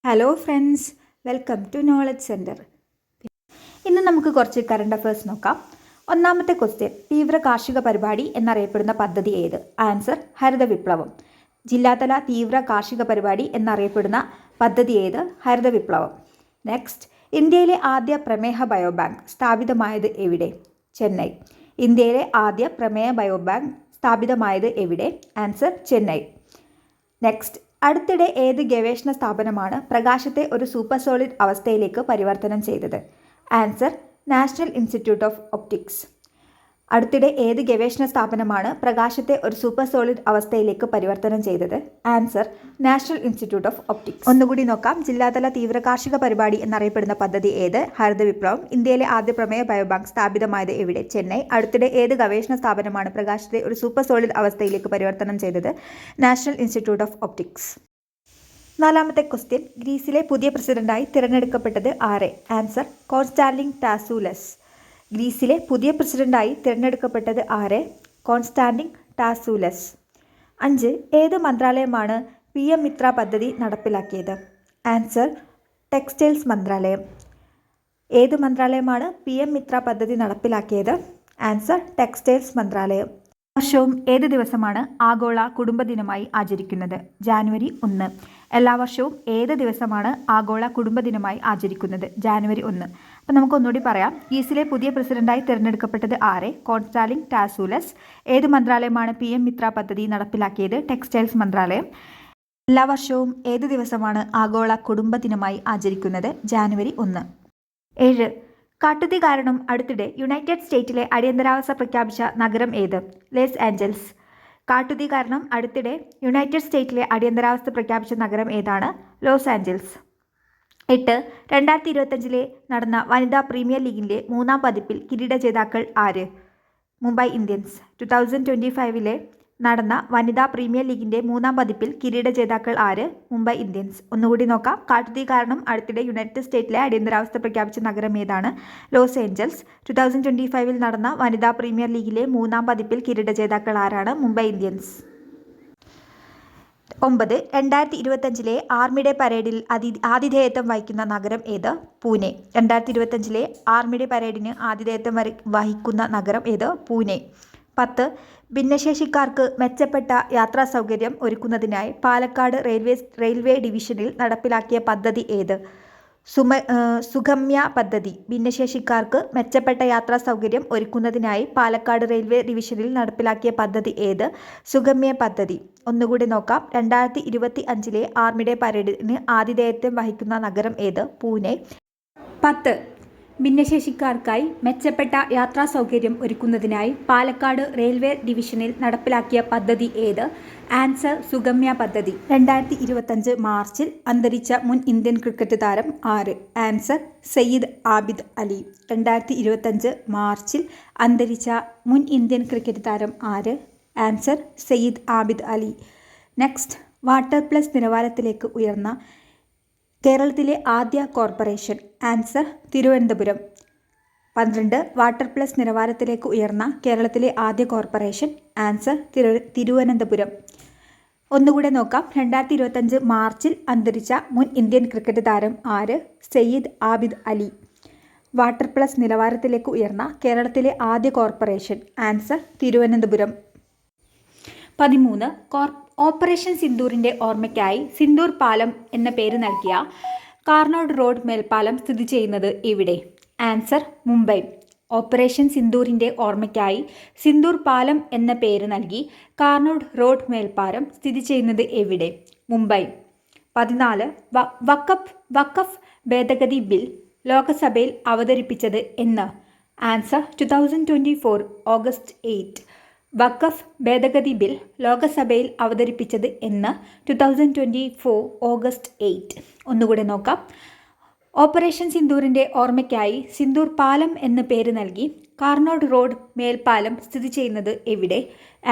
Hello friends, welcome to knowledge centre. ഇന്ന് നമുക്ക് കുറച്ച് കറണ്ട് അഫയേഴ്സ് നോക്കാം. ഒന്നാമത്തെ ക്വസ്റ്റ്യൻ, തീവ്ര കാർഷിക പരിപാടി എന്നറിയപ്പെടുന്ന പദ്ധതി ഏത്? ആൻസർ ഹരിത വിപ്ലവം. ജില്ലാതല തീവ്ര കാർഷിക പരിപാടി എന്നറിയപ്പെടുന്ന പദ്ധതി ഏത്? ഹരിത വിപ്ലവം. നെക്സ്റ്റ്, ഇന്ത്യയിലെ ആദ്യ പ്രമേഹ ബയോബാങ്ക് സ്ഥാപിതമായത് എവിടെ? ചെന്നൈ. ഇന്ത്യയിലെ ആദ്യ പ്രമേഹ ബയോബാങ്ക് സ്ഥാപിതമായത് എവിടെ? ആൻസർ ചെന്നൈ. നെക്സ്റ്റ്, അടുത്തിടെ ഏത് ഗവേഷണ സ്ഥാപനമാണ് പ്രകാശത്തെ ഒരു സൂപ്പർ സോളിഡ് അവസ്ഥയിലേക്ക് പരിവർത്തനം ചെയ്തത്? Answer national institute of optics. അടുത്തിടെ ഏത് ഗവേഷണ സ്ഥാപനമാണ് പ്രകാശത്തെ ഒരു സൂപ്പർ സോളിഡ് അവസ്ഥയിലേക്ക് പരിവർത്തനം ചെയ്തത്? Answer national institute of optics. ഒന്നുകൂടി നോക്കാം. ജില്ലാതല തീവ്ര കാർഷിക പരിപാടി എന്നറിയപ്പെടുന്ന പദ്ധതി ഏത്? ഹരിത വിപ്ലവം. ഇന്ത്യയിലെ ആദ്യ പ്രമേയ ബയോബാങ്ക് സ്ഥാപിതമായത് എവിടെ? ചെന്നൈ. അടുത്തിടെ ഏത് ഗവേഷണ സ്ഥാപനമാണ് പ്രകാശത്തെ ഒരു സൂപ്പർ സോളിഡ് അവസ്ഥയിലേക്ക് പരിവർത്തനം ചെയ്തത്? National institute of optics. നാലാമത്തെ ക്വസ്റ്റ്യൻ, ഗ്രീസിലെ പുതിയ പ്രസിഡന്റായി തിരഞ്ഞെടുക്കപ്പെട്ടത് ആരെ? Answer Constantine Tasoulas. ഗ്രീസിലെ പുതിയ പ്രസിഡന്റായി തിരഞ്ഞെടുക്കപ്പെട്ടത് ആരെ? Constantine Tasoulas. 5. ഏത് മന്ത്രാലയമാണ് PM മിത്ര പദ്ധതി നടപ്പിലാക്കിയത്? ആൻസർ ടെക്സ്റ്റൈൽസ് മന്ത്രാലയം. ഏത് മന്ത്രാലയമാണ് PM മിത്ര പദ്ധതി നടപ്പിലാക്കിയത്? ആൻസർ ടെക്സ്റ്റൈൽസ് മന്ത്രാലയം. വർഷവും ഏത് ദിവസമാണ് ആഗോള കുടുംബ ദിനമായി ആചരിക്കുന്നത്? ജാനുവരി 1. എല്ലാ വർഷവും ഏത് ദിവസമാണ് ആഗോള കുടുംബ ദിനമായി ആചരിക്കുന്നത്? ജാനുവരി 1. അപ്പം നമുക്കൊന്നുകൂടി പറയാം. ഗ്രീസിലെ പുതിയ പ്രസിഡന്റായി തിരഞ്ഞെടുക്കപ്പെട്ടത് ആരെ? കോൺസ്റ്റാന്റിൻ ടാസൂലസ്. ഏത് മന്ത്രാലയമാണ് PM മിത്ര പദ്ധതി നടപ്പിലാക്കിയത്? ടെക്സ്റ്റൈൽസ് മന്ത്രാലയം. എല്ലാ വർഷവും ഏത് ദിവസമാണ് ആഗോള കുടുംബ ദിനമായി ആചരിക്കുന്നത്? ജാനുവരി 1. 7. കാട്ടുതീ കാരണം അടുത്തിടെ യുണൈറ്റഡ് സ്റ്റേറ്റിലെ അടിയന്തരാവസ്ഥ പ്രഖ്യാപിച്ച നഗരം ഏത്? Los Angeles. കാട്ടുതീ കാരണം അടുത്തിടെ യുണൈറ്റഡ് സ്റ്റേറ്റിലെ അടിയന്തരാവസ്ഥ പ്രഖ്യാപിച്ച നഗരം ഏതാണ്? Los Angeles. 8. 2025 നടന്ന വനിതാ പ്രീമിയർ ലീഗിൻ്റെ 3-ാം പതിപ്പിൽ കിരീട ജേതാക്കൾ ആര്? മുംബൈ ഇന്ത്യൻസ്. 2025 നടന്ന വനിതാ പ്രീമിയർ ലീഗിൻ്റെ 3-ാം പതിപ്പിൽ കിരീട ജേതാക്കൾ ആര്? മുംബൈ ഇന്ത്യൻസ്. ഒന്നുകൂടി നോക്കാം. കാട്ടുതീ കാരണം അടുത്തിടെ യുണൈറ്റഡ് സ്റ്റേറ്റിലെ അടിയന്തരാവസ്ഥ പ്രഖ്യാപിച്ച നഗരം ഏതാണ്? Los Angeles. 2025 നടന്ന വനിതാ പ്രീമിയർ ലീഗിലെ 3-ാം പതിപ്പിൽ കിരീട ജേതാക്കൾ ആരാണ്? മുംബൈ ഇന്ത്യൻസ്. 9. 2025 ആർമിയുടെ പരേഡിൽ ആതിഥേയത്വം വഹിക്കുന്ന നഗരം ഏത്? പൂനെ. 2025 ആർമിയുടെ പരേഡിന് ആതിഥേയത്വം വഹിക്കുന്ന നഗരം ഏത്? പൂനെ. 10. ഭിന്നശേഷിക്കാർക്ക് മെച്ചപ്പെട്ട യാത്രാ സൗകര്യം ഒരുക്കുന്നതിനായി പാലക്കാട് റെയിൽവേ ഡിവിഷനിൽ നടപ്പിലാക്കിയ പദ്ധതി ഏത്? സുഗമ്യ പദ്ധതി. ഭിന്നശേഷിക്കാർക്ക് മെച്ചപ്പെട്ട യാത്രാ സൗകര്യം ഒരുക്കുന്നതിനായി പാലക്കാട് റെയിൽവേ ഡിവിഷനിൽ നടപ്പിലാക്കിയ പദ്ധതി ഏത്? സുഗമ്യ പദ്ധതി. ഒന്നുകൂടി നോക്കാം. 2025 ആർമിയുടെ പരേഡിന് ആതിഥേയത്വം വഹിക്കുന്ന നഗരം ഏത്? പൂനെ. 10. ഭിന്നശേഷിക്കാർക്കായി മെച്ചപ്പെട്ട യാത്രാ സൗകര്യം ഒരുക്കുന്നതിനായി പാലക്കാട് റെയിൽവേ ഡിവിഷനിൽ നടപ്പിലാക്കിയ പദ്ധതി ഏത്? ആൻസർ സുഗമ്യ പദ്ധതി. 2025 മാർച്ചിൽ അന്തരിച്ച മുൻ ഇന്ത്യൻ ക്രിക്കറ്റ് താരം ആര്? ആൻസർ സയ്യിദ് ആബിദ് അലി. 2025 മാർച്ചിൽ അന്തരിച്ച മുൻ ഇന്ത്യൻ ക്രിക്കറ്റ് താരം ആര്? Answer Syed Abid Ali. Next, water plus നിലവാരത്തിലേക്ക് ഉയർന്ന കേരളത്തിലെ ആദ്യ corporation? Answer Thiruvananthapuram. 12. Water plus നിലവാരത്തിലേക്ക് ഉയർന്ന കേരളത്തിലെ ആദ്യ കോർപ്പറേഷൻ? ആൻസർ തിരുവനന്തപുരം. ഒന്നുകൂടെ നോക്കാം. 2025 മാർച്ചിൽ അന്തരിച്ച മുൻ ഇന്ത്യൻ ക്രിക്കറ്റ് താരം ആര്? സയ്യിദ് ആബിദ് അലി. വാട്ടർ പ്ലസ് നിലവാരത്തിലേക്ക് ഉയർന്ന കേരളത്തിലെ ആദ്യ കോർപ്പറേഷൻ? ആൻസർ തിരുവനന്തപുരം. 13. ഓപ്പറേഷൻ സിന്ദൂറിൻ്റെ ഓർമ്മയ്ക്കായി സിന്ദൂർ പാലം എന്ന പേര് നൽകിയ കാർനോട്ട് റോഡ് മേൽപ്പാലം സ്ഥിതി ചെയ്യുന്നത് എവിടെ? ആൻസർ മുംബൈ. ഓപ്പറേഷൻ സിന്ദൂറിൻ്റെ ഓർമ്മയ്ക്കായി സിന്ദൂർ പാലം എന്ന പേര് നൽകി കാർനോട്ട് റോഡ് മേൽപ്പാലം സ്ഥിതി ചെയ്യുന്നത് എവിടെ? മുംബൈ. 14. വഖഫ് ഭേദഗതി ബിൽ ലോക്സഭയിൽ അവതരിപ്പിച്ചത് എന്ന്? Answer 2024 August 8. വഖഫ് ഭേദഗതി ബിൽ ലോക്സഭയിൽ അവതരിപ്പിച്ചത് എന്ന്? 2024 ഓഗസ്റ്റ് 8. ഒന്നുകൂടെ നോക്കാം. ഓപ്പറേഷൻ സിന്ദൂറിൻ്റെ ഓർമ്മയ്ക്കായി സിന്ദൂർ പാലം എന്ന് പേര് നൽകി കാർനോട്ട് റോഡ് മേൽപ്പാലം സ്ഥിതി ചെയ്യുന്നത് എവിടെ?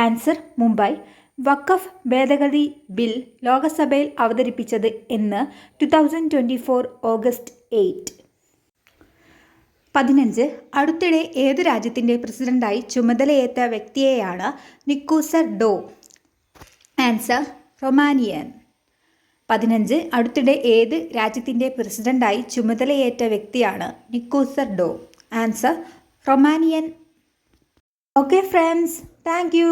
ആൻസർ മുംബൈ. വഖഫ് ഭേദഗതി ബിൽ ലോക്സഭയിൽ അവതരിപ്പിച്ചത് എന്ന്? 2024 ഓഗസ്റ്റ് 8. 15. അടുത്തിടെ ഏത് രാജ്യത്തിൻ്റെ പ്രസിഡന്റായി ചുമതലയേറ്റ വ്യക്തിയെയാണ് നിക്കൂസർ ഡോ? Answer Romanian. 15 അടുത്തിടെ ഏത് രാജ്യത്തിൻ്റെ പ്രസിഡന്റായി ചുമതലയേറ്റ വ്യക്തിയാണ് നിക്കോസർ ഡോ? Answer Romanian. Okay friends, thank U.